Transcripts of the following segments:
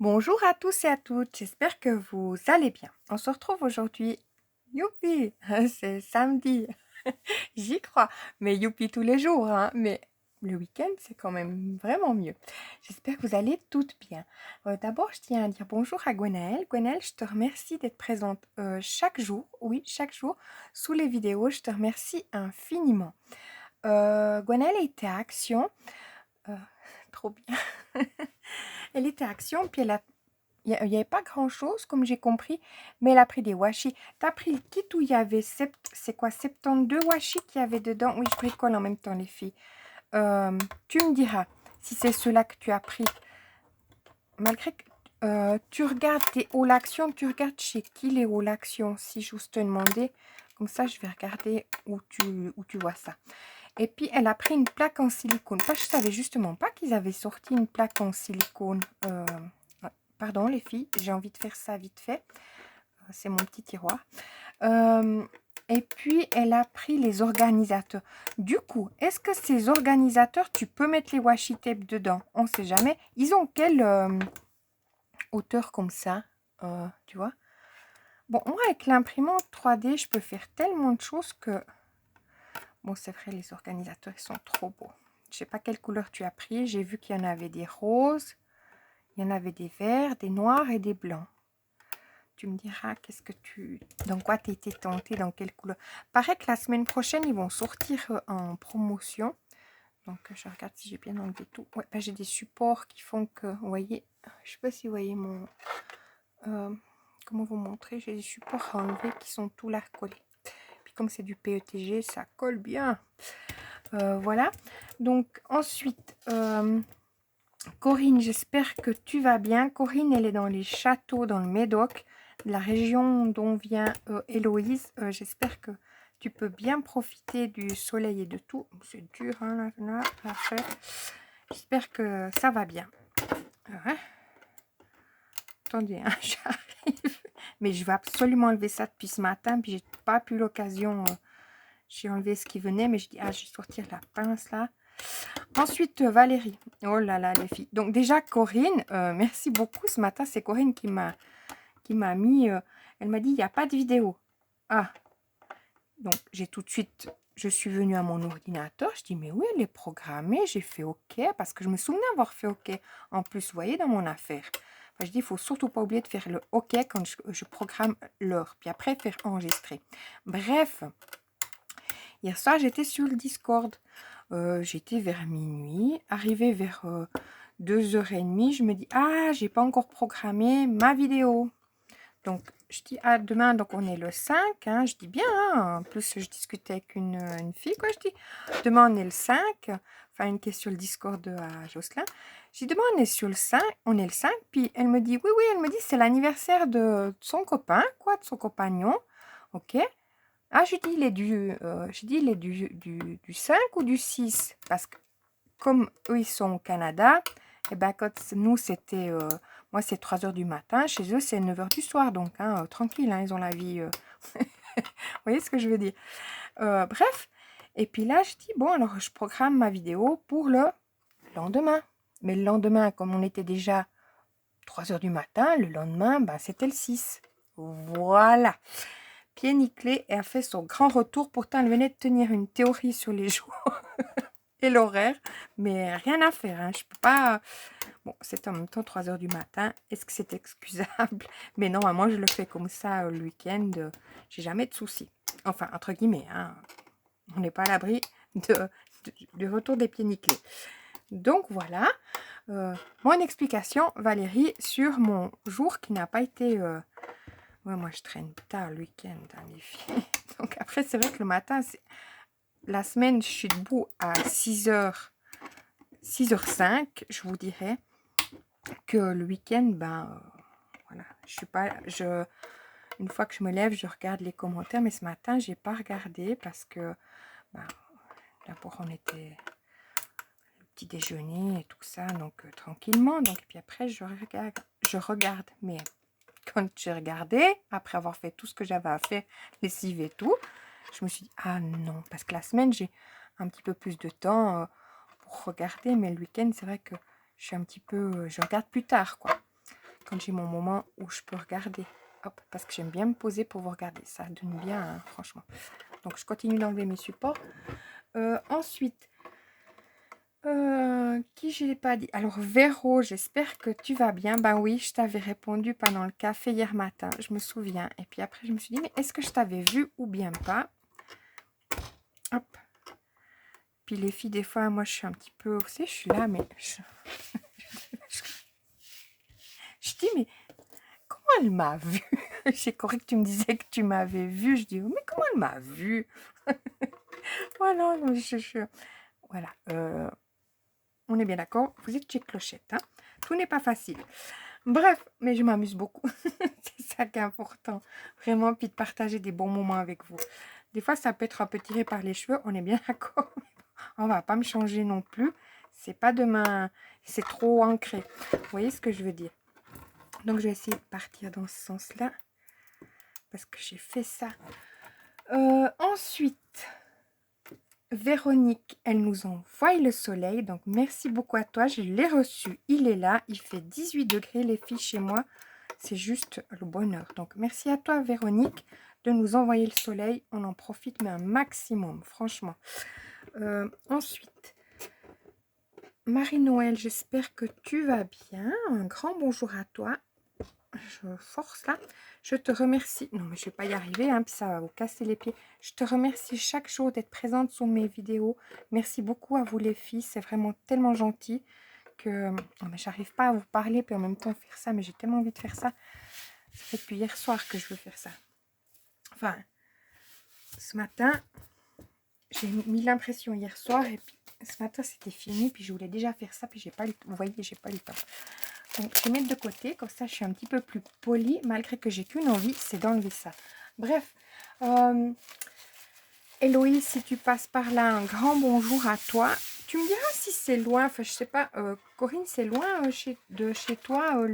Bonjour à tous et à toutes, j'espère que vous allez bien. On se retrouve aujourd'hui. Youpi, c'est samedi. J'y crois, mais youpi tous les jours, hein. Mais le week-end, c'est quand même vraiment mieux. J'espère que vous allez toutes bien. D'abord, je tiens à dire bonjour à Gwenaëlle. Gwenaëlle, je te remercie d'être présente chaque jour, oui, chaque jour, sous les vidéos. Je te remercie infiniment. Gwenaëlle était à Action. Euh, Trop bien. Elle était à Action, puis il n'y avait pas grand-chose, comme j'ai compris, mais elle a pris des washi. Tu as pris le kit où il y avait, c'est quoi, 72 washi qu'il y avait dedans. Oui, je bricole en même temps, les filles. Tu me diras si c'est ceux-là que tu as pris. Malgré que tu regardes tes hauts l'action, tu regardes chez qui les hauts l'action, si j'ose te demander. Comme ça, je vais regarder où tu vois ça. Et puis, elle a pris une plaque en silicone. Je savais justement pas qu'ils avaient sorti une plaque en silicone. Pardon les filles, j'ai envie de faire ça vite fait. C'est mon petit tiroir. Et puis, elle a pris les organisateurs. Du coup, est-ce que ces organisateurs, tu peux mettre les washi tape dedans? On ne sait jamais. Ils ont quelle hauteur comme ça? Tu vois? Bon, moi, avec l'imprimante 3D, je peux faire tellement de choses que... Bon, c'est vrai, les organisateurs, ils sont trop beaux. Je ne sais pas quelle couleur tu as pris. J'ai vu qu'il y en avait des roses, il y en avait des verts, des noirs et des blancs. Tu me diras dans quoi tu étais tentée, dans quelle couleur. Paraît que la semaine prochaine, ils vont sortir en promotion. Donc, je regarde si j'ai bien enlevé tout. Ouais, ben, j'ai des supports qui font que, vous voyez, je sais pas si vous voyez mon... comment vous montrer, j'ai des supports à enlever qui sont tout là collés. Puis comme c'est du PETG, ça colle bien. Voilà. Donc, ensuite... Corinne, j'espère que tu vas bien. Corinne, elle est dans les châteaux, dans le Médoc, la région dont vient Héloïse. J'espère que tu peux bien profiter du soleil et de tout. C'est dur, hein, là, à faire. J'espère que ça va bien. Ouais. Attendez, hein, j'arrive. Mais je vais absolument enlever ça depuis ce matin, puis j'ai pas pu l'occasion. J'ai enlevé ce qui venait, mais je dis, ah, je vais sortir la pince là. Ensuite, Valérie. Oh là là, les filles. Donc déjà, Corinne, merci beaucoup. Ce matin, c'est Corinne qui m'a mis... elle m'a dit, il n'y a pas de vidéo. Ah, donc j'ai tout de suite... Je suis venue à mon ordinateur. Je dis, mais oui, elle est programmée. J'ai fait OK, parce que je me souvenais avoir fait OK. En plus, vous voyez, dans mon affaire. Enfin, je dis, il ne faut surtout pas oublier de faire le OK quand je programme l'heure. Puis après, faire enregistrer. Bref, hier soir, j'étais sur le Discord. J'étais vers minuit, arrivée vers 2h30, je me dis, ah, j'ai pas encore programmé ma vidéo. Donc, je dis, ah, demain, donc on est le 5, hein, je dis bien, hein, en plus, je discutais avec une fille, quoi, je dis, demain, on est le 5, enfin, une question le Discord à Jocelyn. Je dis, demain, on est le 5, puis elle me dit, oui, oui, elle me dit, c'est l'anniversaire de son copain, quoi, de son compagnon, ok. Ah, je dis, il est du 5 ou du 6? Parce que comme eux, ils sont au Canada, et ben quand nous, c'était... moi, c'est 3 heures du matin. Chez eux, c'est 9 heures du soir. Donc, hein, tranquille, hein, ils ont la vie... vous voyez ce que je veux dire? Bref. Et puis là, je dis, bon, alors, je programme ma vidéo pour le lendemain. Mais le lendemain, comme on était déjà 3 heures du matin, le lendemain, ben, c'était le 6. Voilà. Pied nickelé et a fait son grand retour. Pourtant, elle venait de tenir une théorie sur les jours et l'horaire, mais rien à faire. Hein. Je peux pas... Bon, c'est en même temps 3 heures du matin. Est-ce que c'est excusable? Mais normalement, je le fais comme ça le week-end. J'ai jamais de soucis. Enfin, entre guillemets, hein. On n'est pas à l'abri du retour des pieds nickelés. Donc, voilà. Mon explication, Valérie, sur mon jour qui n'a pas été... Ouais, moi, je traîne tard le week-end, hein, les filles. Donc, après, c'est vrai que le matin, la semaine, je suis debout à 6h, 6h05, je vous dirais. Que le week-end, ben, voilà, je suis pas... une fois que je me lève, je regarde les commentaires. Mais ce matin, j'ai pas regardé parce que, ben, d'abord, on était... le petit déjeuner et tout ça, donc tranquillement. Donc, et puis après, je regarde. Mais quand j'ai regardé, après avoir fait tout ce que j'avais à faire, lessive et tout, je me suis dit, ah non, parce que la semaine, j'ai un petit peu plus de temps pour regarder, mais le week-end, c'est vrai que je suis un petit peu, je regarde plus tard, quoi. quand j'ai mon moment où je peux regarder. Hop, parce que j'aime bien me poser pour vous regarder. Ça donne bien, hein, franchement. Donc, je continue d'enlever mes supports. Ensuite, qui je l'ai pas dit? Alors, Véro, j'espère que tu vas bien. Ben oui, je t'avais répondu pendant le café hier matin. Je me souviens. Et puis après, je me suis dit, mais est-ce que je t'avais vu ou bien pas? Hop. Puis les filles, des fois, moi, je suis un petit peu... Vous savez, je suis là, mais... Je dis, mais comment elle m'a vu? J'ai compris que tu me disais que tu m'avais vu. Je dis, mais comment elle m'a vu? Voilà, voilà. On est bien d'accord. Vous êtes chez Clochette. Hein, tout n'est pas facile. Bref, mais je m'amuse beaucoup. C'est ça qui est important. Vraiment, puis de partager des bons moments avec vous. Des fois, ça peut être un peu tiré par les cheveux. On est bien d'accord. On va pas me changer non plus. C'est pas demain. C'est trop ancré. Vous voyez ce que je veux dire? Donc, je vais essayer de partir dans ce sens-là. Parce que j'ai fait ça. Ensuite, Véronique, elle nous envoie le soleil. Donc, merci beaucoup à toi. Je l'ai reçu. Il est là. Il fait 18 degrés, les filles, chez moi. C'est juste le bonheur. Donc, merci à toi, Véronique, de nous envoyer le soleil. On en profite, mais un maximum, franchement. Ensuite, Marie-Noël, j'espère que tu vas bien. Un grand bonjour à toi. Je force là. Je te remercie. Non, mais je ne vais pas y arriver, hein, puis ça va vous casser les pieds. Je te remercie chaque jour d'être présente sur mes vidéos. Merci beaucoup à vous les filles. C'est vraiment tellement gentil que oh, mais j'arrive pas à vous parler puis en même temps faire ça. Mais j'ai tellement envie de faire ça. Ça fait depuis hier soir que je veux faire ça. Enfin, ce matin, j'ai mis l'impression hier soir et puis ce matin c'était fini. Puis je voulais déjà faire ça. Puis j'ai pas le temps. Vous voyez, j'ai pas le temps. Donc, je vais mettre de côté, comme ça je suis un petit peu plus polie, malgré que j'ai qu'une envie, c'est d'enlever ça. Bref, Héloïse, si tu passes par là, un grand bonjour à toi. Tu me diras si c'est loin, enfin je sais pas, Corinne, c'est loin de chez toi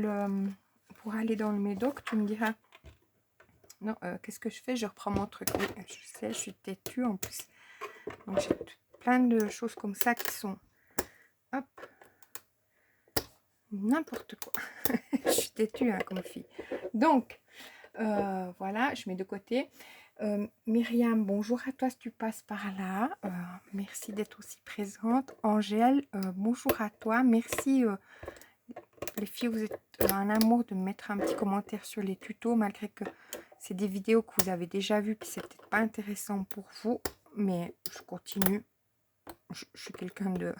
pour aller dans le Médoc, tu me diras. Non, qu'est-ce que je fais? Je reprends mon truc. Oui, je sais, je suis têtue en plus. Donc j'ai plein de choses comme ça qui sont... Hop. N'importe quoi. Je suis têtue hein, comme fille. Donc, voilà, je mets de côté. Myriam, bonjour à toi si tu passes par là. Merci d'être aussi présente. Angèle, bonjour à toi. Merci les filles, vous êtes un amour de mettre un petit commentaire sur les tutos, malgré que c'est des vidéos que vous avez déjà vues, puis c'est peut-être pas intéressant pour vous, mais je continue. Je suis quelqu'un de...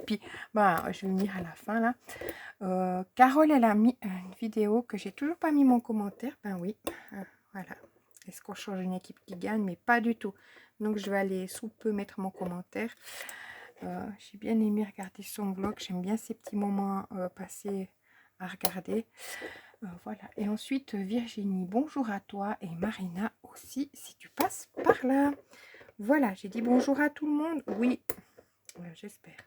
Puis, bah, je vais venir à la fin, là. Carole, elle a mis une vidéo que j'ai toujours pas mis mon commentaire. Ben oui, voilà. Est-ce qu'on change une équipe qui gagne? Mais pas du tout. Donc, je vais aller sous peu mettre mon commentaire. J'ai bien aimé regarder son vlog. J'aime bien ces petits moments passés à regarder. Voilà. Et ensuite, Virginie, bonjour à toi. Et Marina aussi, si tu passes par là. Voilà, j'ai dit bonjour à tout le monde. Oui, j'espère.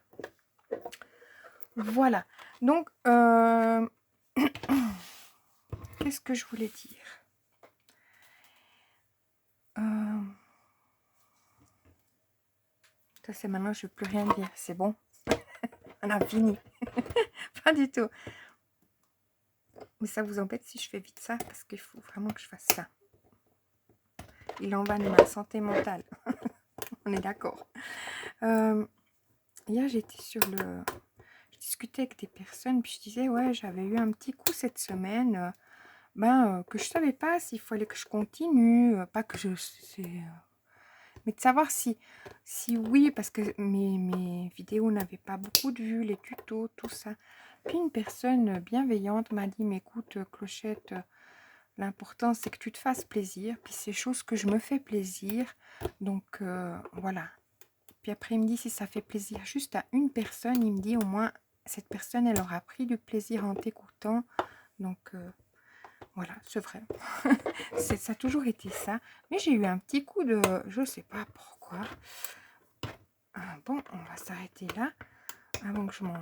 Voilà. Donc, qu'est-ce que je voulais dire? Ça, c'est maintenant, je ne veux plus rien dire. C'est bon. On a fini. Pas du tout. Mais ça vous embête si je fais vite ça? Parce qu'il faut vraiment que je fasse ça. Il en va de ma santé mentale. On est d'accord. Hier, j'étais sur le... Je discutais avec des personnes, puis je disais, ouais, j'avais eu un petit coup cette semaine, que je savais pas s'il fallait que je continue, pas que je... mais de savoir si oui, parce que mes vidéos n'avaient pas beaucoup de vues, les tutos, tout ça. Puis une personne bienveillante m'a dit, mais écoute, Clochette, l'important c'est que tu te fasses plaisir, puis c'est chose que je me fais plaisir, donc voilà. Puis après il me dit, si ça fait plaisir juste à une personne, il me dit, au moins cette personne, elle aura pris du plaisir en t'écoutant, donc... voilà, c'est vrai. Ça a toujours été ça. Mais j'ai eu un petit coup de... Je ne sais pas pourquoi. Bon, on va s'arrêter là. Avant que je m'en...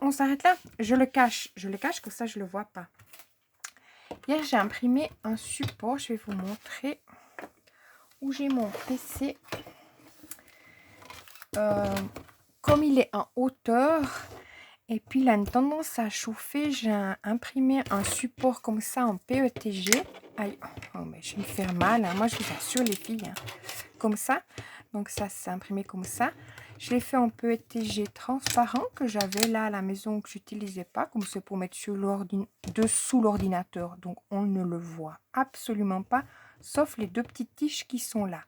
On s'arrête là. Je le cache. Je le cache, comme ça, je ne le vois pas. Hier, j'ai imprimé un support. Je vais vous montrer où j'ai mon PC. Comme il est en hauteur... Et puis, il a une tendance à chauffer. J'ai imprimé un support comme ça en PETG. Aïe, oh, mais je vais me faire mal, hein. Moi, je vous assure, les filles, hein. Comme ça. Donc, ça, c'est imprimé comme ça. Je l'ai fait en PETG transparent que j'avais là à la maison, que j'utilisais pas. Comme c'est pour mettre sur dessous l'ordinateur. Donc, on ne le voit absolument pas, sauf les deux petites tiges qui sont là.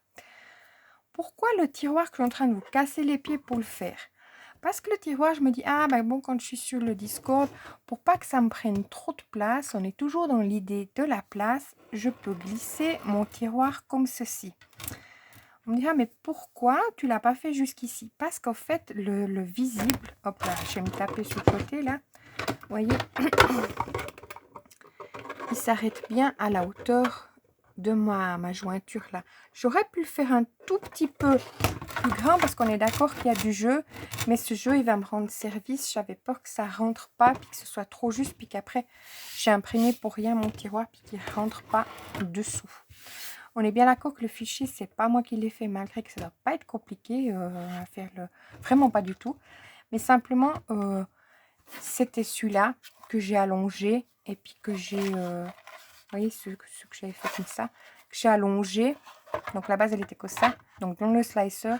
Pourquoi le tiroir que je suis en train de vous casser les pieds pour le faire? Parce que le tiroir, je me dis, ah ben bon, quand je suis sur le Discord, pour pas que ça me prenne trop de place, on est toujours dans l'idée de la place, je peux glisser mon tiroir comme ceci. On me dira, mais pourquoi tu l'as pas fait jusqu'ici? Parce qu'en fait, le visible, hop là, je vais me taper sur le côté là, vous voyez, il s'arrête bien à la hauteur de ma jointure là. J'aurais pu le faire un tout petit peu plus grand parce qu'on est d'accord qu'il y a du jeu, mais ce jeu il va me rendre service. J'avais peur que ça rentre pas, puis que ce soit trop juste, puis qu'après j'ai imprimé pour rien mon tiroir, puis qu'il rentre pas dessous. On est bien d'accord que le fichier c'est pas moi qui l'ai fait, malgré que ça doit pas être compliqué à faire, vraiment pas du tout, mais simplement c'était celui-là que j'ai allongé et puis que j'ai vous voyez ce que j'avais fait comme ça, que j'ai allongé. Donc la base elle était comme ça. Donc dans le slicer,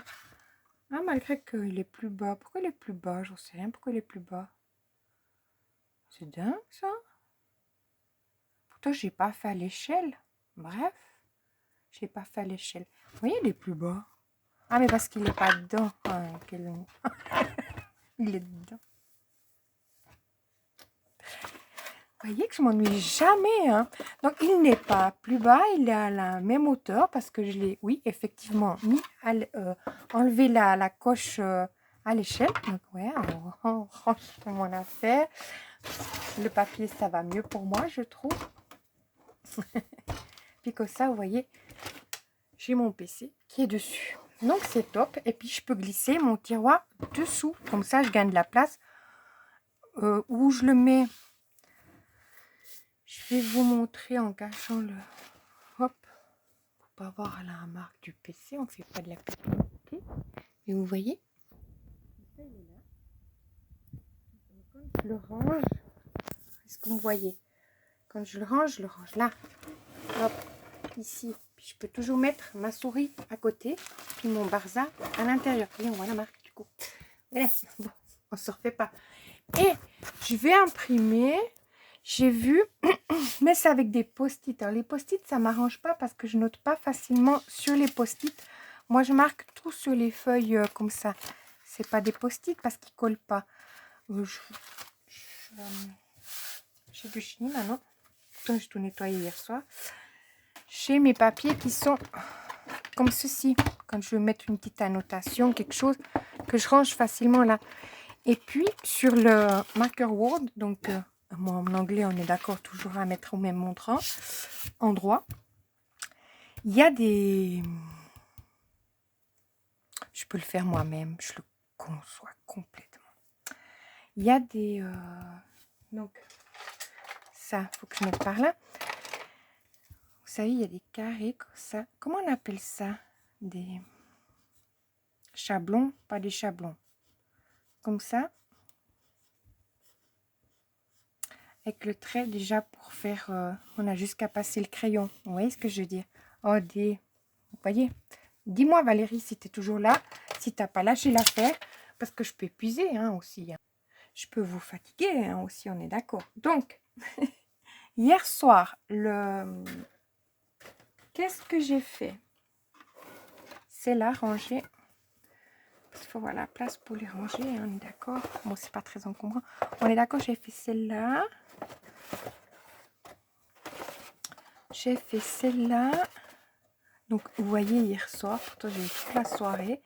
ah, malgré qu'il est plus bas. Pourquoi il est plus bas? J'en sais rien pourquoi il est plus bas. C'est dingue ça. Pourtant j'ai pas fait à l'échelle. Bref, j'ai pas fait à l'échelle. Vous voyez, il est plus bas. Ah mais parce qu'il est pas dedans. Ah, il est dedans. Vous voyez que je m'ennuie jamais, hein. Donc, il n'est pas plus bas, il est à la même hauteur parce que je l'ai, oui, effectivement, mis enlevé la coche à l'échelle. Donc, ouais, on range mon affaire. Le papier, ça va mieux pour moi, je trouve. Puis comme ça, vous voyez, j'ai mon PC qui est dessus. Donc, c'est top. Et puis, je peux glisser mon tiroir dessous. Comme ça, je gagne de la place. Où je le mets... Je vais vous montrer en cachant le... Hop. Pour pas voir la marque du PC. On ne fait pas de la publicité. Et vous voyez. Quand je le range. Est-ce que vous voyez? Quand je le range là. Hop. Ici. Puis je peux toujours mettre ma souris à côté. Puis mon barza à l'intérieur. Et on voit la marque du coup. Voilà. Bon. On ne se refait pas. Et je vais imprimer... J'ai vu, mais c'est avec des post-it. Alors, les post-it, ça ne m'arrange pas parce que je note pas facilement sur les post-it. Moi, je marque tout sur les feuilles comme ça. C'est pas des post-it parce qu'ils ne collent pas. J'ai du chenille maintenant. J'ai tout nettoyé hier soir. J'ai mes papiers qui sont comme ceci. Quand je veux mettre une petite annotation, quelque chose que je range facilement là. Et puis, sur le marker Word, donc... moi, en anglais, on est d'accord toujours à mettre au même endroit. Il y a des... Je peux le faire moi-même, je le conçois complètement. Il y a des... Donc, ça, il faut que je mette par là. Vous savez, il y a des carrés comme ça. Comment on appelle ça? Des chablons, pas des chablons. Comme ça. Avec le trait déjà pour faire... on a juste qu'à passer le crayon. Vous voyez ce que je veux dire? Oh, des... Vous voyez? Dis-moi Valérie si tu es toujours là, si tu n'as pas lâché l'affaire, parce que je peux épuiser hein, aussi. Hein. Je peux vous fatiguer hein, aussi, on est d'accord. Donc, hier soir, qu'est-ce que j'ai fait? C'est là, ranger. Il faut avoir la place pour les ranger, hein, on est d'accord. Bon, c'est pas très encombrant. On est d'accord, j'ai fait celle-là. J'ai fait celle-là. Donc, vous voyez, hier soir, pourtant j'ai eu toute la soirée.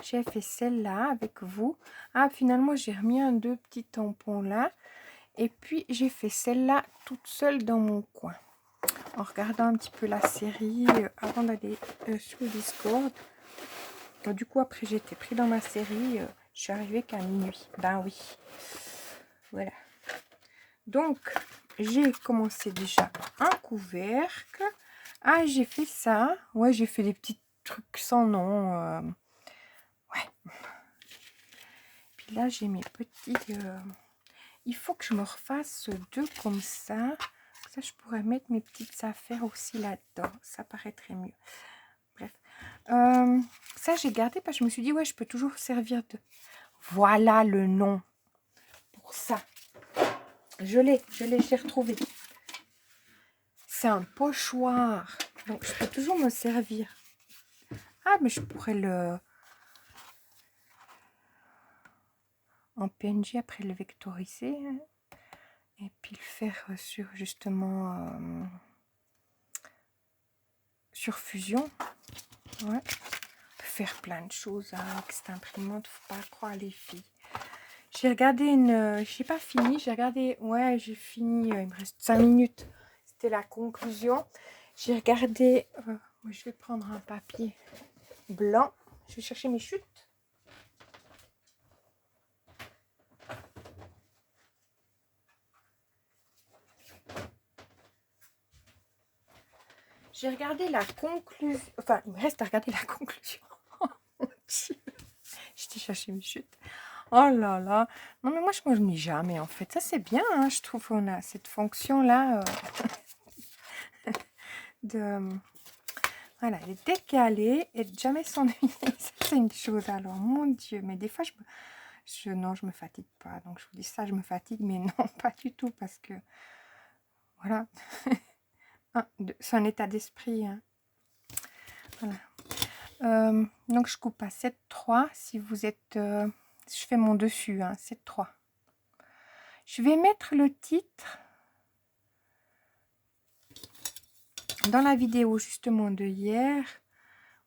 J'ai fait celle-là avec vous. Ah, finalement, j'ai remis deux petits tampons là. Et puis, j'ai fait celle-là toute seule dans mon coin. En regardant un petit peu la série avant d'aller sur le Discord. Donc, du coup, après, j'étais pris dans ma série. Je suis arrivée qu'à minuit. Ben oui. Voilà. Donc, j'ai commencé déjà un couvercle. Ah, j'ai fait ça. Ouais, j'ai fait des petits trucs sans nom. Ouais. Puis là, j'ai mes petits Il faut que je me refasse 2 comme ça. Ça, je pourrais mettre mes petites affaires aussi là-dedans. Ça paraîtrait mieux. Bref. Ça, j'ai gardé parce que je me suis dit, ouais, je peux toujours servir de... Voilà le nom pour ça. J'ai retrouvé. C'est un pochoir. Donc, je peux toujours me servir. Ah, mais je pourrais le... En PNG, après le vectoriser. Et puis le faire sur, justement... sur Fusion. Ouais. On peut faire plein de choses avec cette imprimante. Faut pas croire les filles. J'ai regardé une... j'ai pas fini. J'ai regardé... Ouais, j'ai fini. Il me reste 5 minutes. C'était la conclusion. J'ai regardé... je vais prendre un papier blanc. Je vais chercher mes chutes. J'ai regardé la conclusion. Enfin, il me reste à regarder la conclusion. Oh mon Dieu. Je t'ai cherché mes chutes. Oh là là. Non, mais moi, je ne mets jamais, en fait. Ça, c'est bien, hein. Je trouve qu'on a cette fonction-là de... Voilà, elle est décalée et de jamais s'ennuyer. Ça, c'est une chose. Alors, mon Dieu. Mais des fois, non, je me fatigue pas. Donc, je vous dis ça, je me fatigue. Mais non, pas du tout. Parce que, voilà. C'est un état d'esprit. Hein. Voilà. Donc, je coupe à 7,3. Si vous êtes... je fais mon dessus, hein, 7,3. Je vais mettre le titre dans la vidéo justement de hier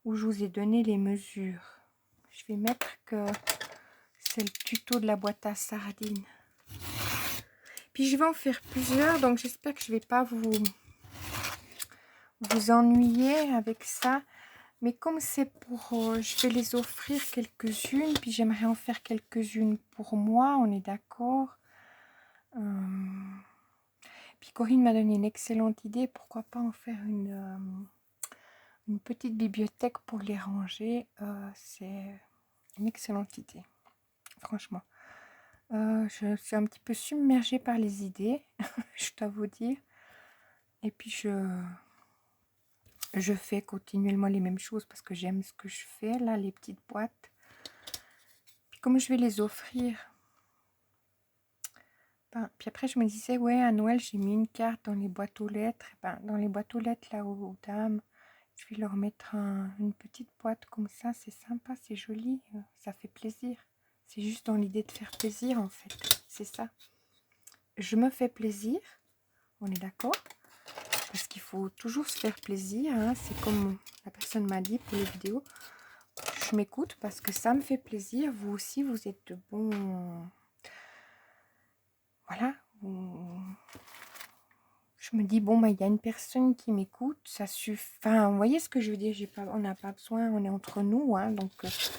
où je vous ai donné les mesures. Je vais mettre que c'est le tuto de la boîte à sardines. Puis je vais en faire plusieurs, donc j'espère que je ne vais pas vous ennuyer avec ça. Mais comme c'est pour... je vais les offrir quelques-unes, puis j'aimerais en faire quelques-unes pour moi, on est d'accord. Puis Corinne m'a donné une excellente idée, pourquoi pas en faire une petite bibliothèque pour les ranger. C'est une excellente idée, franchement. Je suis un petit peu submergée par les idées, je dois vous dire. Et puis je fais continuellement les mêmes choses parce que j'aime ce que je fais, là, les petites boîtes. Puis comme je vais les offrir... puis après, je me disais, ouais, à Noël, j'ai mis une carte dans les boîtes aux lettres. Dans les boîtes aux lettres, là, aux dames, je vais leur mettre une petite boîte comme ça. C'est sympa, c'est joli, ça fait plaisir. C'est juste dans l'idée de faire plaisir, en fait. C'est ça. Je me fais plaisir, on est d'accord? Parce qu'il faut toujours se faire plaisir. Hein. C'est comme la personne m'a dit pour les vidéos. Je m'écoute parce que ça me fait plaisir. Vous aussi, vous êtes de bons... Voilà. Je me dis, bon, bah, il y a une personne qui m'écoute, ça suffit. Enfin, vous voyez ce que je veux dire, on n'a pas besoin, on est entre nous. Hein, donc,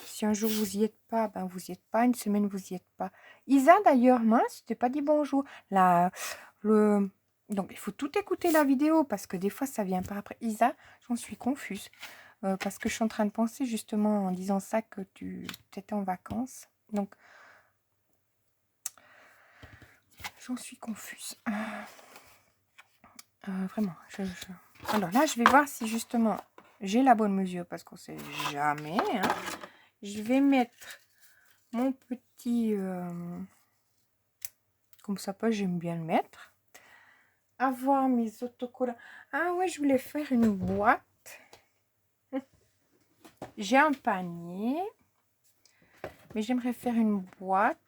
si un jour vous n'y êtes pas, ben, vous n'y êtes pas. Une semaine, vous n'y êtes pas. Isa, d'ailleurs, mince, je t'ai pas dit bonjour. Donc, il faut tout écouter la vidéo parce que des fois, ça vient pas après. Isa, j'en suis confuse. Parce que je suis en train de penser justement en disant ça que tu étais en vacances. Donc, j'en suis confuse. Vraiment, alors là, je vais voir si justement j'ai la bonne mesure parce qu'on sait jamais. Hein. Je vais mettre mon petit... comme ça, pas, j'aime bien le mettre. Avoir mes autocollants. Ah ouais, je voulais faire une boîte. J'ai un panier. Mais j'aimerais faire une boîte.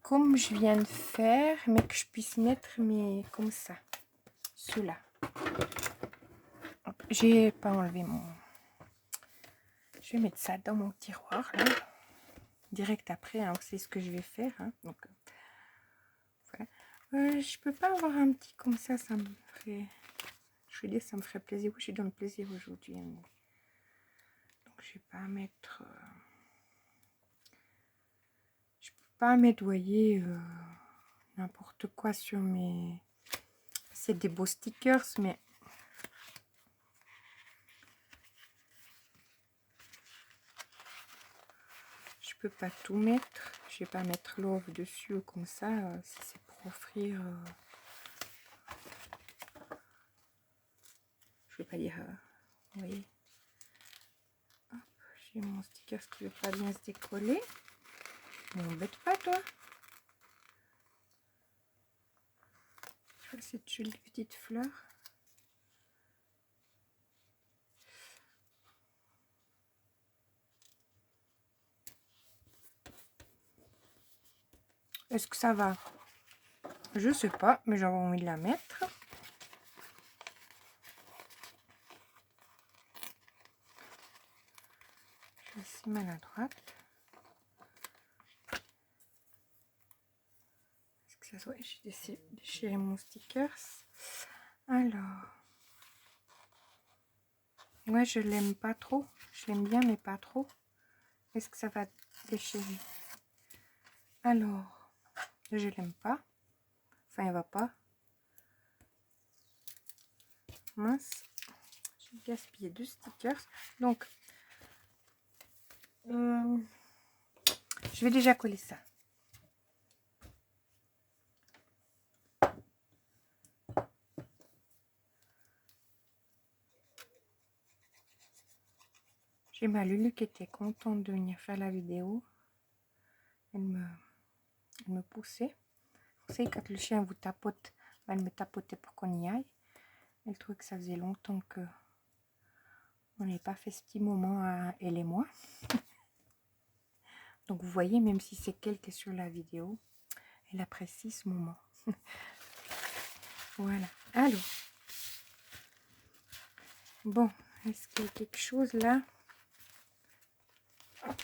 Comme je viens de faire, mais que je puisse mettre mes... comme ça. Ceux-là. J'ai pas enlevé mon... Je vais mettre ça dans mon tiroir, là. Direct après, hein, c'est ce que je vais faire. Hein, donc, voilà. Je peux pas avoir un petit comme ça me ferait... Je veux dire, ça me ferait plaisir. Oui, je suis dans le plaisir aujourd'hui. Hein, donc, je vais pas mettre... je peux pas mettre, vous voyez, n'importe quoi sur mes... C'est des beaux stickers, mais... je peux pas tout mettre. je vais pas mettre l'eau dessus comme ça, si c'est pour offrir. Je vais pas dire, vous voyez. Hop, j'ai mon sticker qui veut pas bien se décoller. Ne m'embête pas, toi. Je vois cette jolie petite fleur. Est-ce que ça va? Je sais pas, mais j'avais envie de la mettre. Je suis assez maladroite. Est-ce que ça soit... J'ai déchiré mon sticker. Alors... Ouais, je l'aime pas trop. Je l'aime bien, mais pas trop. Est-ce que ça va déchirer? Alors, je l'aime pas. Enfin, il va pas. Mince. J'ai gaspillé 2 stickers. Donc, je vais déjà coller ça. J'ai ma Lulu qui était contente de venir faire la vidéo. Elle me poussait. Vous savez, quand le chien vous tapote, elle me tapotait pour qu'on y aille. Elle trouvait que ça faisait longtemps que on n'avait pas fait ce petit moment à elle et moi. Donc vous voyez, même si c'est qu'elle qui est sur la vidéo, elle apprécie ce moment. Voilà. Alors, bon, est-ce qu'il y a quelque chose là? Hop.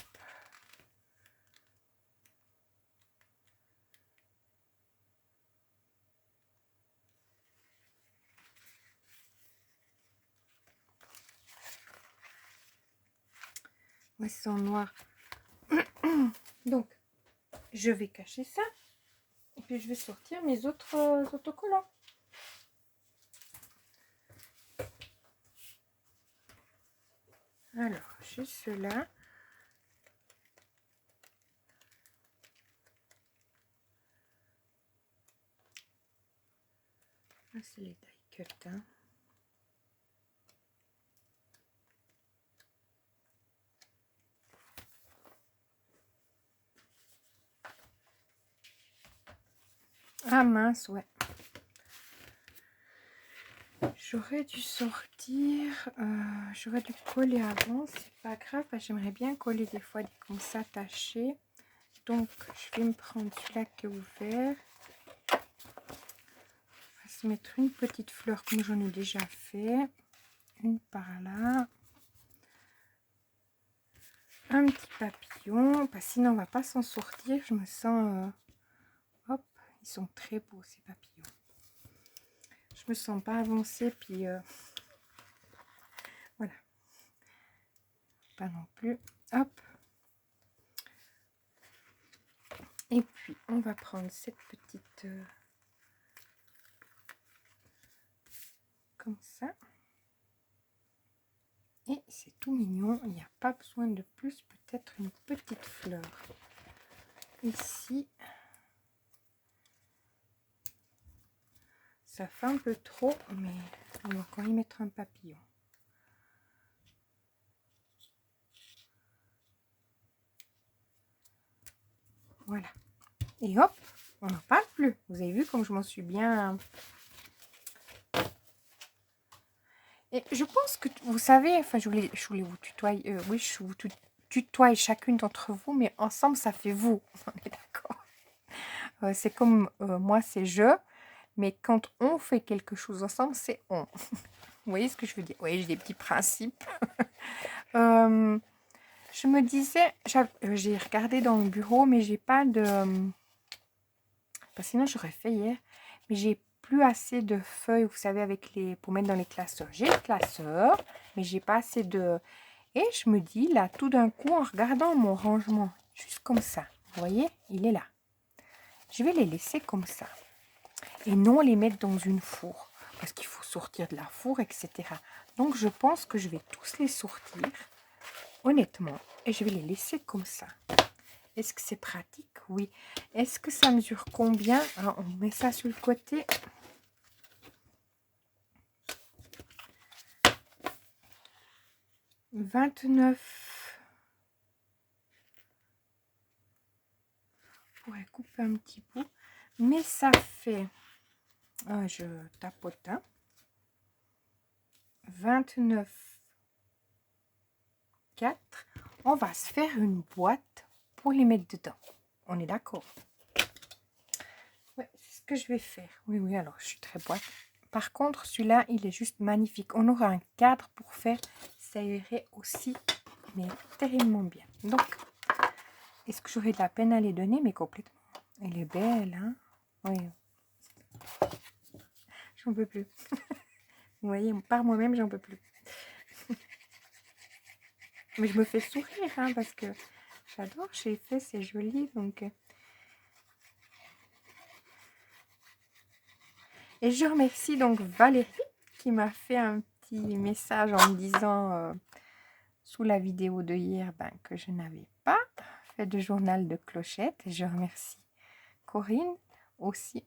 Ouais, c'est en noir. Donc, je vais cacher ça. Et puis, je vais sortir mes autres autocollants. Alors, j'ai ceux-là. C'est les die cut. Hein. Ah mince, ouais. J'aurais dû sortir, j'aurais dû coller avant, c'est pas grave, j'aimerais bien coller des fois comme ça tachés. Donc je vais me prendre celui-là qui est ouvert. On va se mettre une petite fleur comme j'en ai déjà fait. Une par là. Un petit papillon, parce que sinon on va pas s'en sortir, je me sens... hop, ils sont très beaux ces papillons. Je me sens pas avancée, puis voilà. Pas non plus. Hop. Et puis, on va prendre cette petite... comme ça. Et c'est tout mignon. Il n'y a pas besoin de plus. Peut-être une petite fleur. Ici. Ça fait un peu trop, mais on va encore y mettre un papillon. Voilà. Et hop, on n'en parle plus. Vous avez vu comme je m'en suis bien... Et je pense que vous savez, enfin je voulais vous tutoyer, oui je vous tutoie chacune d'entre vous, mais ensemble ça fait vous, on est d'accord. C'est comme moi c'est je, mais quand on fait quelque chose ensemble c'est on. Vous voyez ce que je veux dire? Oui, j'ai des petits principes. Je me disais, j'ai regardé dans le bureau, mais j'ai pas de... Parce que sinon j'aurais fait hier, mais j'ai plus assez de feuilles, vous savez, avec les pour mettre dans les classeurs. J'ai le classeur, mais j'ai pas assez de... Et je me dis, là, tout d'un coup, en regardant mon rangement, juste comme ça, vous voyez, il est là. Je vais les laisser comme ça. Et non les mettre dans une four, parce qu'il faut sortir de la four, etc. Donc, je pense que je vais tous les sortir, honnêtement, et je vais les laisser comme ça. Est-ce que c'est pratique? Oui. Est-ce que ça mesure combien? Alors, on met ça sur le côté. « 29 ». Je pourrais couper un petit bout. Mais ça fait... je tapote. Hein, 29,4. On va se faire une boîte pour les mettre dedans. On est d'accord? Ouais, c'est ce que je vais faire. Oui, oui, alors je suis très boîte. Par contre, celui-là, il est juste magnifique. On aura un cadre pour faire. Ça irait aussi, mais terriblement bien. Donc, est-ce que j'aurai de la peine à les donner? Mais complètement. Elle est belle, hein? Oui. J'en peux plus. Vous voyez, par moi-même, j'en peux plus. Mais je me fais sourire, hein, parce que j'adore, j'ai fait, c'est joli, donc... Et je remercie donc Valérie qui m'a fait un petit message en me disant sous la vidéo de hier que je n'avais pas fait de journal de clochette. Et je remercie Corinne aussi.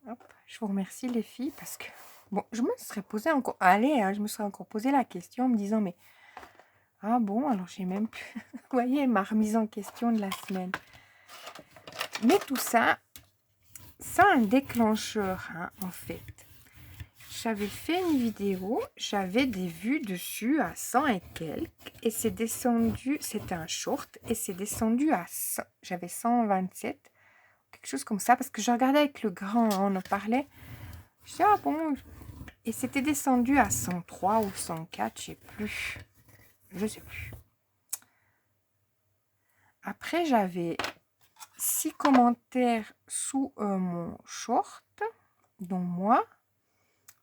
Hop, je vous remercie les filles parce que bon, je me serais posé encore, allez, hein, je me serais encore posé la question en me disant mais ah bon, alors j'ai même plus, vous voyez ma remise en question de la semaine. Mais tout ça, ça a un déclencheur, hein, en fait. J'avais fait une vidéo, j'avais des vues dessus à 100 et quelques, et c'est descendu, c'était un short, et c'est descendu à 100, j'avais 127, quelque chose comme ça, parce que je regardais avec le grand, hein, on en parlait, je dis, ah bon, et c'était descendu à 103 ou 104, je sais plus. Après, j'avais 6 commentaires sous mon short, dont moi.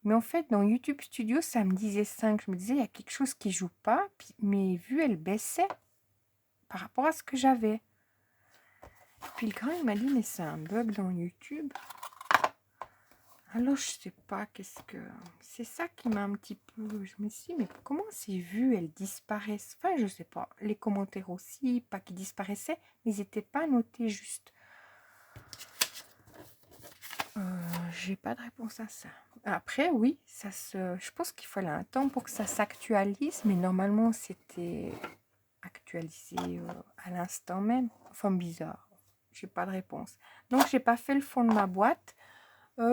Mais en fait, dans YouTube Studio, ça me disait 5. Je me disais, il y a quelque chose qui joue pas. Puis mes vues, elles baissaient par rapport à ce que j'avais. Puis le grand, il m'a dit, mais c'est un bug dans YouTube. Alors, je sais pas, qu'est-ce que... C'est ça qui m'a un petit peu... Je me suis dit, mais comment ces vues, elles disparaissent? Enfin, je sais pas. Les commentaires aussi, pas qu'ils disparaissaient, mais ils n'étaient pas notés juste. J'ai pas de réponse à ça. Après, oui, je pense qu'il fallait un temps pour que ça s'actualise, mais normalement, c'était actualisé à l'instant même. Enfin, bizarre. J'ai pas de réponse. Donc, j'ai pas fait le fond de ma boîte.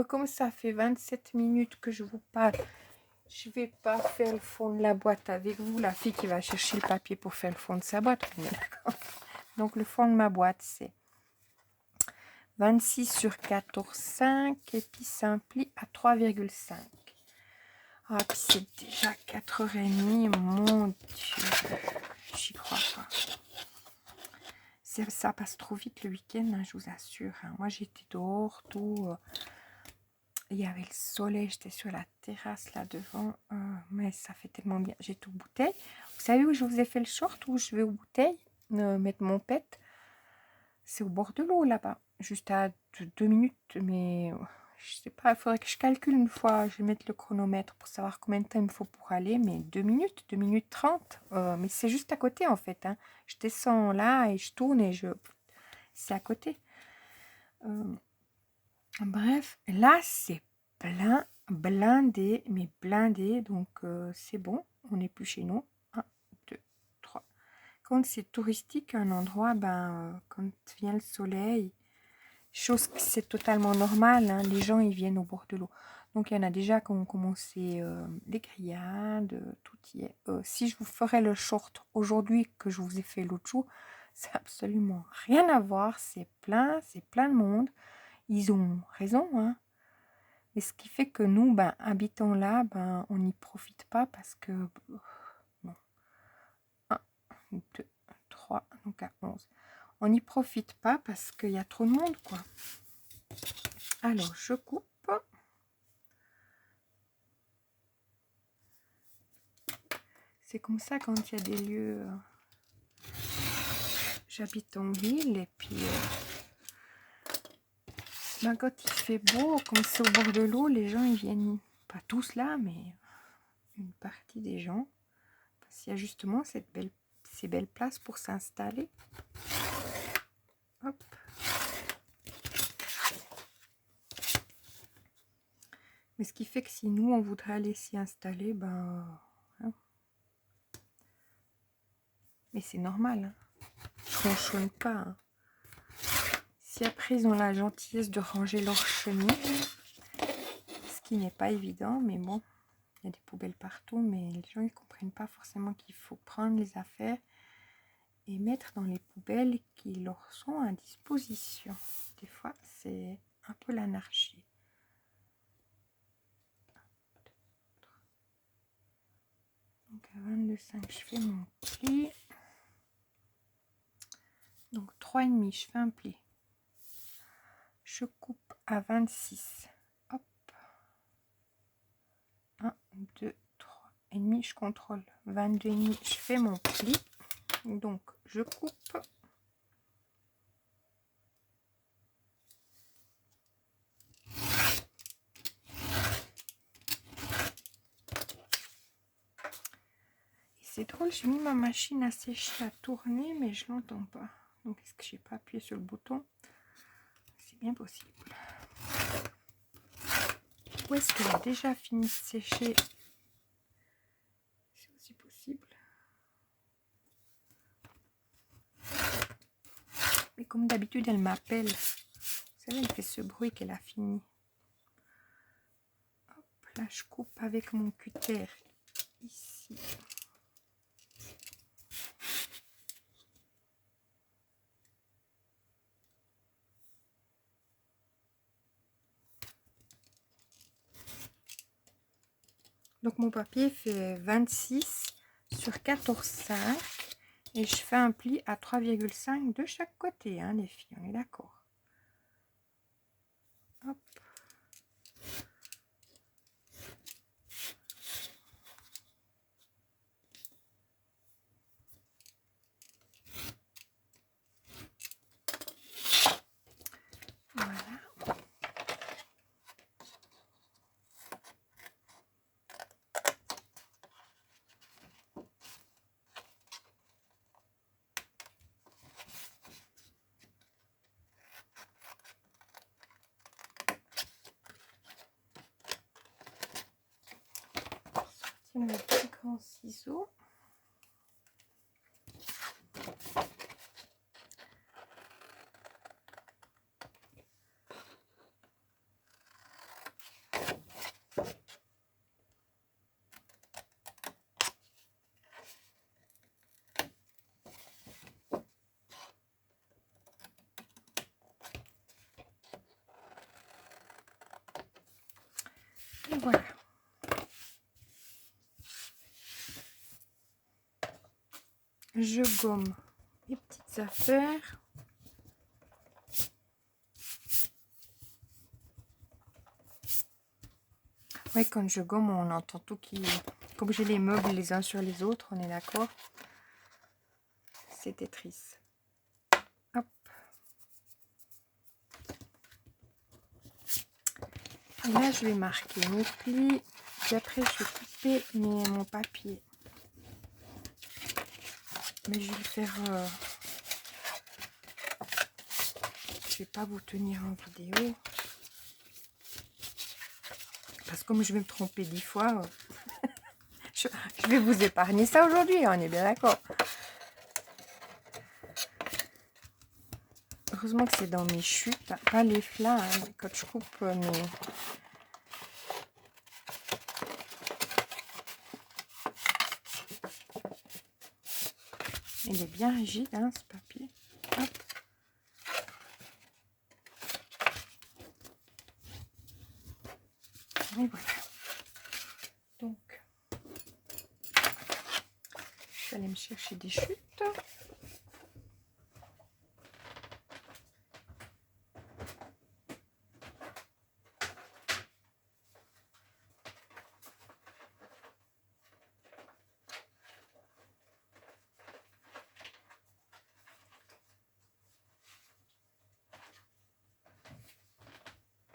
Comme ça fait 27 minutes que je vous parle, je vais pas faire le fond de la boîte avec vous, la fille qui va chercher le papier pour faire le fond de sa boîte. Donc, le fond de ma boîte, c'est 26 sur 14,5 et puis ça implie à 3,5. Ah, puis c'est déjà 4h30, mon Dieu, j'y crois pas. Ça passe trop vite le week-end, hein, je vous assure. Hein. Moi, j'étais dehors, tout. Il y avait le soleil, j'étais sur la terrasse là devant. Mais ça fait tellement bien. J'ai tout bouteille. Vous savez où je vous ai fait le short, où je vais aux bouteilles mettre mon pet? C'est au bord de l'eau là-bas. Juste à 2 minutes, mais je sais pas, il faudrait que je calcule une fois. Je vais mettre le chronomètre pour savoir combien de temps il me faut pour aller, mais 2 minutes 30. Mais c'est juste à côté en fait. Hein. Je descends là et je tourne et c'est à côté. Bref, là c'est plein, blindé, mais blindé, donc c'est bon, on n'est plus chez nous. 1, 2, 3. Quand c'est touristique, un endroit, quand vient le soleil, chose que c'est totalement normal, hein, les gens ils viennent au bord de l'eau. Donc il y en a déjà qui ont commencé les grillades, tout y est. Si je vous ferais le short aujourd'hui que je vous ai fait l'autre jour, c'est absolument rien à voir, c'est plein de monde. Ils ont raison, hein. Et ce qui fait que nous, habitons là, on n'y profite pas parce que... non. 1, 2, 3, donc à 11. On n'y profite pas parce qu'il y a trop de monde, quoi. Alors, je coupe. C'est comme ça quand il y a des lieux... J'habite en ville et puis... quand il fait beau, comme c'est au bord de l'eau, les gens, ils viennent... Pas tous là, mais une partie des gens. Parce qu'il y a justement cette belle ces belles places pour s'installer. Hop. Mais ce qui fait que si nous, on voudrait aller s'y installer, ben... hein. Mais c'est normal, hein. Je ronchonne pas, hein. Si après, ils ont la gentillesse de ranger leur chemise, ce qui n'est pas évident, mais bon, il y a des poubelles partout, mais les gens, ils comprennent pas forcément qu'il faut prendre les affaires et mettre dans les poubelles qui leur sont à disposition. Des fois, c'est un peu l'anarchie. Donc à 22,5, je fais mon pli. Donc 3,5, je fais un pli. Je coupe à 26. Hop. 1, 2, 3 et demi, je contrôle. 22,5, je fais mon pli. Donc je coupe. C'est drôle, j'ai mis ma machine à sécher à tourner, mais je l'entends pas. Donc, est-ce que j'ai pas appuyé sur le bouton? C'est bien possible. Ou est-ce qu'elle a déjà fini de sécher? C'est aussi possible. Mais comme d'habitude, elle m'appelle. Vous savez, elle fait ce bruit qu'elle a fini. Hop, là, je coupe avec mon cutter ici. Donc mon papier fait 26 sur 14,5 et je fais un pli à 3,5 de chaque côté, hein, les filles, on est d'accord. Hop. Voilà. Mes petits grands ciseaux. Et voilà. Je gomme les petites affaires. Ouais, quand je gomme, on entend tout qui... Comme j'ai les meubles les uns sur les autres, on est d'accord? C'est Tetris. Hop. Et là, je vais marquer mes plis. Puis après, je vais couper mon papier. Mais je vais le faire... Je vais pas vous tenir en vidéo. Parce que comme je vais me tromper 10 fois, je vais vous épargner ça aujourd'hui, on est bien d'accord. Heureusement que c'est dans mes chutes, pas les flats, hein, quand je coupe mes... Il est bien rigide, hein, ce papier. Hop. Et voilà. Donc, je vais aller me chercher des chutes.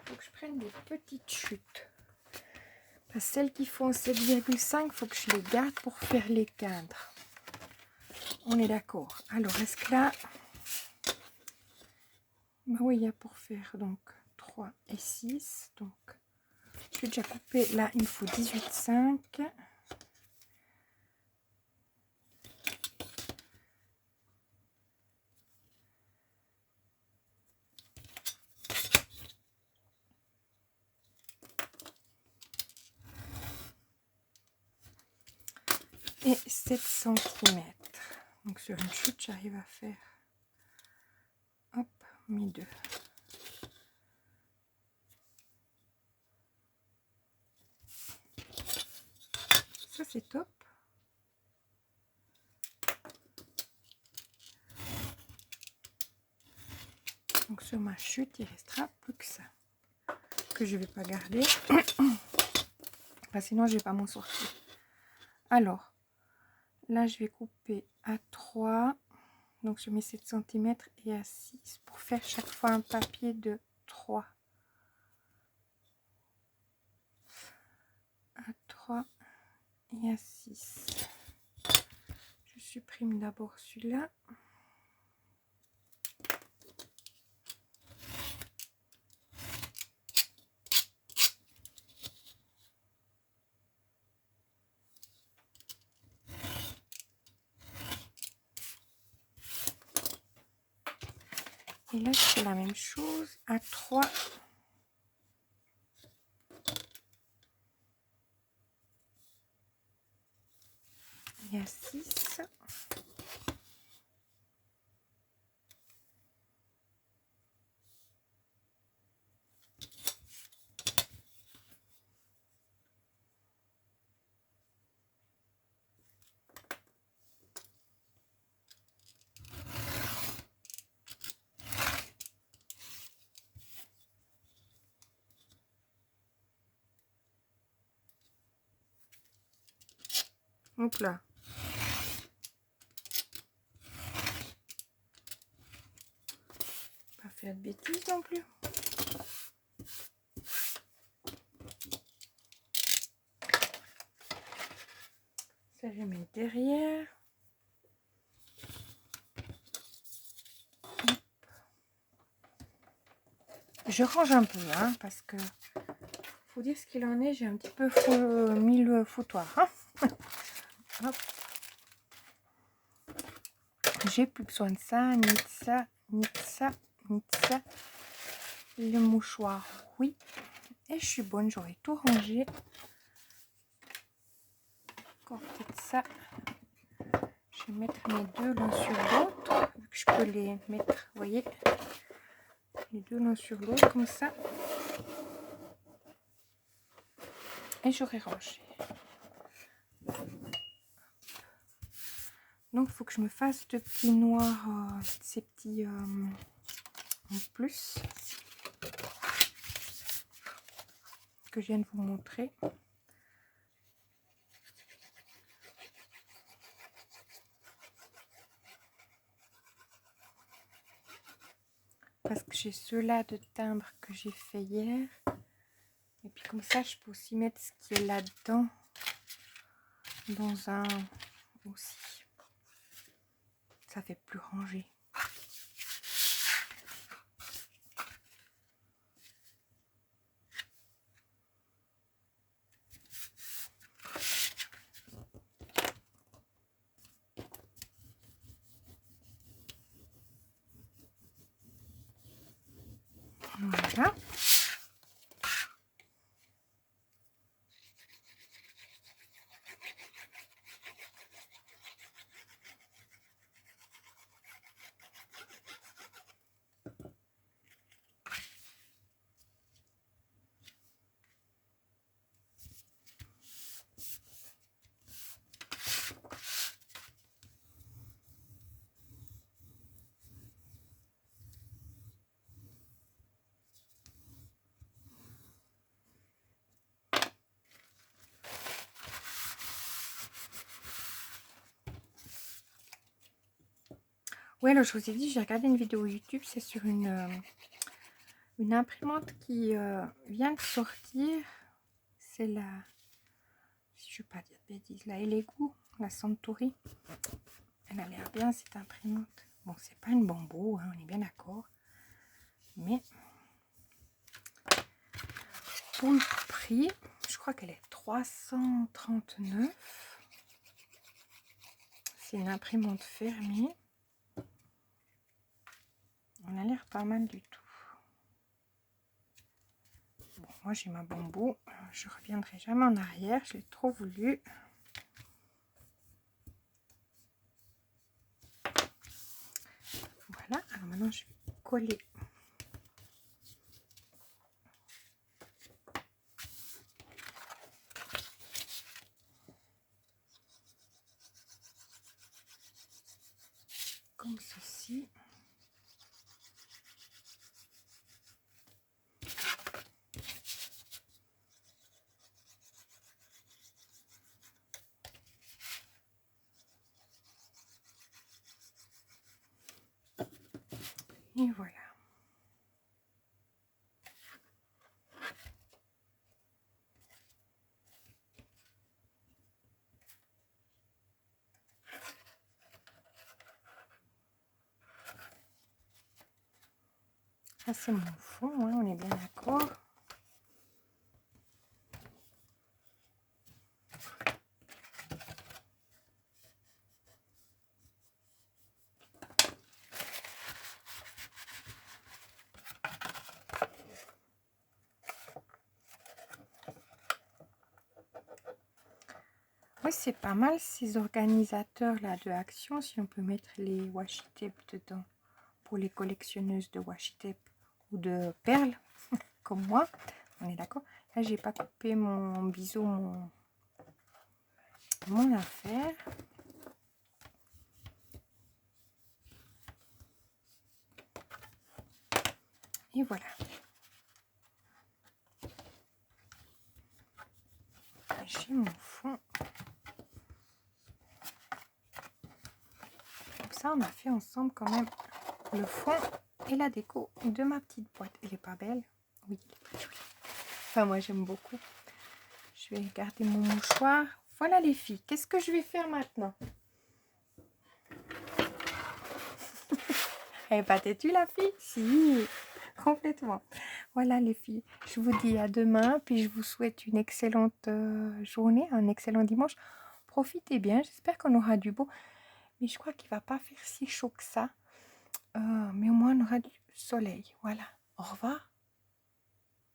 Faut que je prenne des petites chutes. Parce que celles qui font 7,5, il faut que je les garde pour faire les cadres. On est d'accord. Alors, est-ce que là... Bah oui, il y a pour faire donc 3 et 6. Donc, je vais déjà couper. Là, il me faut 18,5. Et 7 cm. Donc, sur une chute, j'arrive à faire... Hop, mis 2. Ça, c'est top. Donc, sur ma chute, il restera plus que ça. Que je ne vais pas garder. Sinon, je ne vais pas m'en sortir. Alors, là, je vais couper à 3. Donc, sur mes 7 cm et à 6 pour faire chaque fois un papier de 3. À 3 et à 6. Je supprime d'abord celui-là. Et là, je fais la même chose à 3 et à 6. Hop là. Pas faire de bêtises non plus. Ça, je vais mettre derrière. Je range un peu, hein, parce que faut dire ce qu'il en est. J'ai un petit peu mis le foutoir. Hein. Hop. J'ai plus besoin de ça, ni de ça, ni de ça, ni de ça. Le mouchoir, oui. Et je suis bonne, j'aurais tout rangé. Encore peut-être ça. Je vais mettre mes deux l'un sur l'autre. Je peux les mettre, vous voyez, les deux l'un sur l'autre comme ça. Et j'aurai rangé. Donc il faut que je me fasse de petits noirs, ces petits en plus que je viens de vous montrer. Parce que j'ai ceux-là de timbre que j'ai fait hier. Et puis comme ça, je peux aussi mettre ce qui est là-dedans dans un aussi. Ça fait plus rangé. Voilà. Ouais, alors je vous ai dit, j'ai regardé une vidéo YouTube, c'est sur une imprimante qui vient de sortir. C'est la, si je ne veux pas dire de bêtises, la Elegoo, la Suntory. Elle a l'air bien cette imprimante. Bon, c'est pas une Bambo, hein, on est bien d'accord. Mais pour le prix, je crois qu'elle est 339. C'est une imprimante fermée. On a l'air pas mal du tout. Bon, moi j'ai ma Bambo. Je reviendrai jamais en arrière. J'ai trop voulu. Voilà. Alors maintenant je vais coller. Comme ceci. Et voilà. Ça c'est mon fond, hein, on est bien d'accord. Oui, c'est pas mal ces organisateurs là de Action, si on peut mettre les washi tape dedans pour les collectionneuses de washi tape ou de perles comme moi. On est d'accord. Là, j'ai pas coupé mon biseau, mon affaire. Et voilà. J'ai mon fond. Comme ça, on a fait ensemble quand même le fond et la déco de ma petite boîte. Elle est pas belle? Oui, elle est très jolie. Enfin, moi, j'aime beaucoup. Je vais garder mon mouchoir. Voilà les filles. Qu'est-ce que je vais faire maintenant? Elle n'est pas têtue la fille? Si, complètement. Voilà les filles. Je vous dis à demain. Puis je vous souhaite une excellente journée, un excellent dimanche. Profitez bien. J'espère qu'on aura du beau. Mais je crois qu'il ne va pas faire si chaud que ça. Mais au moins on aura du soleil. Voilà. Au revoir.